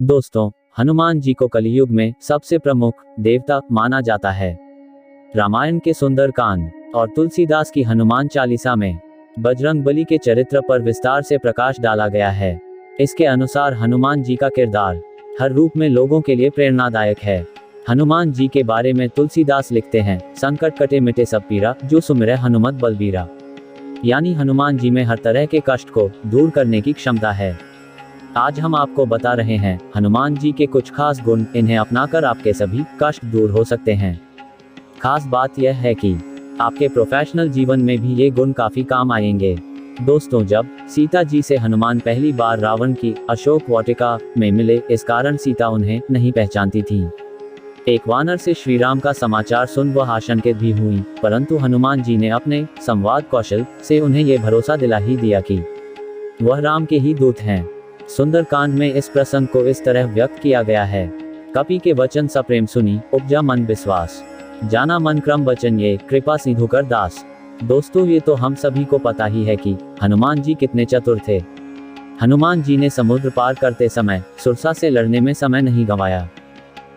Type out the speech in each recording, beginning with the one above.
दोस्तों, हनुमान जी को कलियुग में सबसे प्रमुख देवता माना जाता है। रामायण के सुंदरकांड और तुलसीदास की हनुमान चालीसा में बजरंगबली के चरित्र पर विस्तार से प्रकाश डाला गया है। इसके अनुसार हनुमान जी का किरदार हर रूप में लोगों के लिए प्रेरणादायक है। हनुमान जी के बारे में तुलसीदास लिखते हैं, संकट कटे मिटे सब पीरा, जो सुमिरै हनुमत बलबीरा। यानी हनुमान जी में हर तरह के कष्ट को दूर करने की क्षमता है। आज हम आपको बता रहे हैं हनुमान जी के कुछ खास गुण, इन्हें अपनाकर आपके सभी कष्ट दूर हो सकते हैं। खास बात यह है कि आपके प्रोफेशनल जीवन में भी ये गुण काफी काम आएंगे। दोस्तों, जब सीता जी से हनुमान पहली बार रावण की अशोक वाटिका में मिले, इस कारण सीता उन्हें नहीं पहचानती थी। एक वानर से श्री राम का समाचार सुन वह आशंकित भी हुई, परंतु हनुमान जी ने अपने संवाद कौशल से उन्हें यह भरोसा दिला ही दिया कि वह राम के ही दूत हैं। सुंदरकांड में इस प्रसंग को इस तरह व्यक्त किया गया है। कपि के वचन सप्रेम सुनी, उपजा मन विश्वास, जाना मन क्रम वचन ये, कृपा सिंधु कर दास। दोस्तों, ये तो हम सभी को पता ही है कि हनुमान जी कितने चतुर थे। हनुमान जी ने समुद्र पार करते समय सुरसा से लड़ने में समय नहीं गंवाया।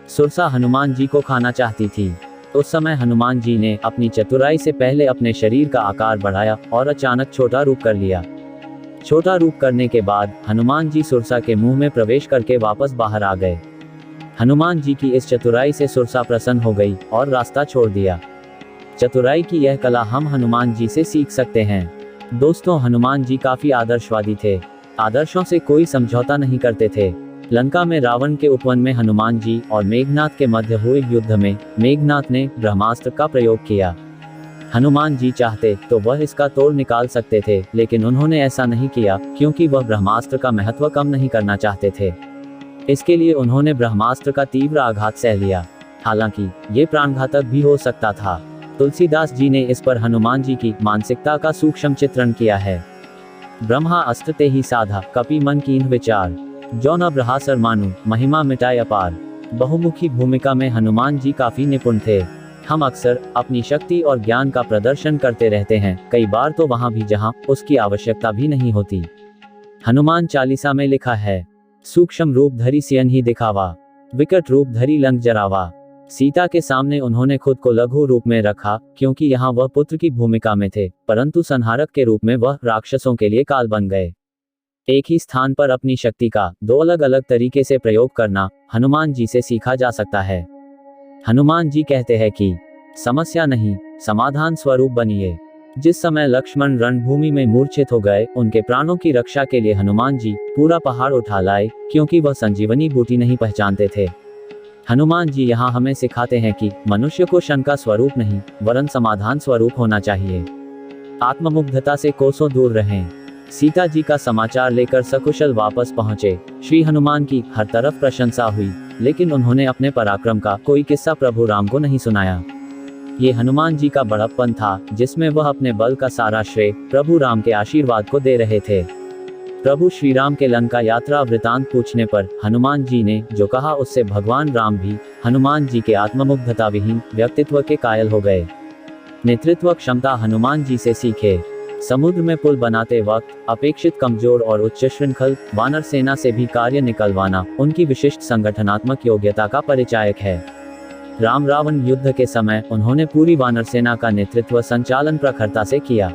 सुरसा हनुमान जी को खाना चाहती थी। उस समय हनुमान जी ने अपनी चतुराई से पहले अपने शरीर का आकार बढ़ाया और अचानक छोटा रूप कर लिया। छोटा रूप करने के बाद हनुमान जी सुरसा के मुंह में प्रवेश करके वापस बाहर आ गए। हनुमान जी की इस चतुराई से सुरसा प्रसन्न हो गई और रास्ता छोड़ दिया। चतुराई की यह कला हम हनुमान जी से सीख सकते हैं। दोस्तों, हनुमान जी काफी आदर्शवादी थे। आदर्शों से कोई समझौता नहीं करते थे। लंका में रावण के उपवन में हनुमान जी और मेघनाथ के मध्य हुए युद्ध में मेघनाथ ने ब्रह्मास्त्र का प्रयोग किया। हनुमान जी चाहते तो वह इसका तोड़ निकाल सकते थे, लेकिन उन्होंने ऐसा नहीं किया क्योंकि वह ब्रह्मास्त्र का महत्व कम नहीं करना चाहते थे। इसके लिए उन्होंने ब्रह्मास्त्र का तीव्र आघात सह लिया, हालांकि ये प्राणघातक भी हो सकता था। तुलसीदास जी ने इस पर हनुमान जी की मानसिकता का सूक्ष्म चित्रण किया है। ब्रह्मा अस्त्र ते ही साधा, कपि मन कीन्ह विचार, जो न ब्रहासर मानु, महिमा मिटाए अपार। बहुमुखी भूमिका में हनुमान जी काफी निपुण थे। हम अक्सर अपनी शक्ति और ज्ञान का प्रदर्शन करते रहते हैं, कई बार तो वहां भी जहां उसकी आवश्यकता भी नहीं होती। हनुमान चालीसा में लिखा है, सूक्ष्म रूप धरि सियन ही दिखावा, विकट रूप धरि लंक जरावा। सीता के सामने उन्होंने खुद को लघु रूप में रखा क्योंकि यहाँ वह पुत्र की भूमिका में थे, परंतु संहारक के रूप में वह राक्षसों के लिए काल बन गए। एक ही स्थान पर अपनी शक्ति का दो अलग अलग तरीके से प्रयोग करना हनुमान जी से सीखा जा सकता है। हनुमान जी कहते हैं कि समस्या नहीं, समाधान स्वरूप बनिए। जिस समय लक्ष्मण रणभूमि में मूर्छित हो गए, उनके प्राणों की रक्षा के लिए हनुमान जी पूरा पहाड़ उठा लाए क्योंकि वह संजीवनी बूटी नहीं पहचानते थे। हनुमान जी यहाँ हमें सिखाते हैं कि मनुष्य को शंका स्वरूप नहीं, वरन समाधान स्वरूप होना चाहिए। आत्ममुग्धता से कोसों दूर रहें। सीता जी का समाचार लेकर सकुशल वापस पहुंचे श्री हनुमान की हर तरफ प्रशंसा हुई, लेकिन उन्होंने अपने पराक्रम का कोई किस्सा प्रभु राम को नहीं सुनाया। ये हनुमान जी का बड़प्पन था, जिसमें वह अपने बल का सारा श्रेय प्रभु राम के आशीर्वाद को दे रहे थे। प्रभु श्री राम के लंका यात्रा वृतांत पूछने पर हनुमान जी ने जो कहा, उससे भगवान राम भी हनुमान जी के आत्ममुग्धता विहीन व्यक्तित्व के कायल हो गए। नेतृत्व क्षमता हनुमान जी से सीखे। समुद्र में पुल बनाते वक्त अपेक्षित कमजोर और उच्च श्रृंखल वानर सेना से भी कार्य निकलवाना उनकी विशिष्ट संगठनात्मक योग्यता का परिचायक है। राम रावण युद्ध के समय उन्होंने पूरी वानर सेना का नेतृत्व संचालन प्रखरता से किया।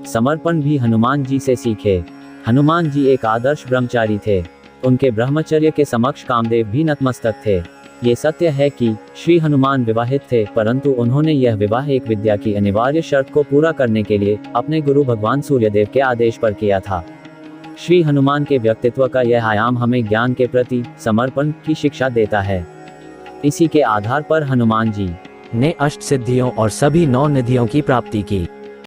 समर्पण भी हनुमान जी से सीखे। हनुमान जी एक आदर्श ब्रह्मचारी थे। उनके ब्रह्मचर्य के समक्ष कामदेव भी नतमस्तक थे। ये सत्य है कि श्री हनुमान विवाहित थे, परंतु उन्होंने यह विवाह एक विद्या की अनिवार्य शर्त को पूरा करने के लिए अपने गुरु भगवान सूर्यदेव के आदेश पर किया था। श्री हनुमान के व्यक्तित्व का यह आयाम हमें ज्ञान के प्रति समर्पण की शिक्षा देता है। इसी के आधार पर हनुमान जी ने अष्ट सिद्धियों और सभी 9 निधियों की प्राप्ति की।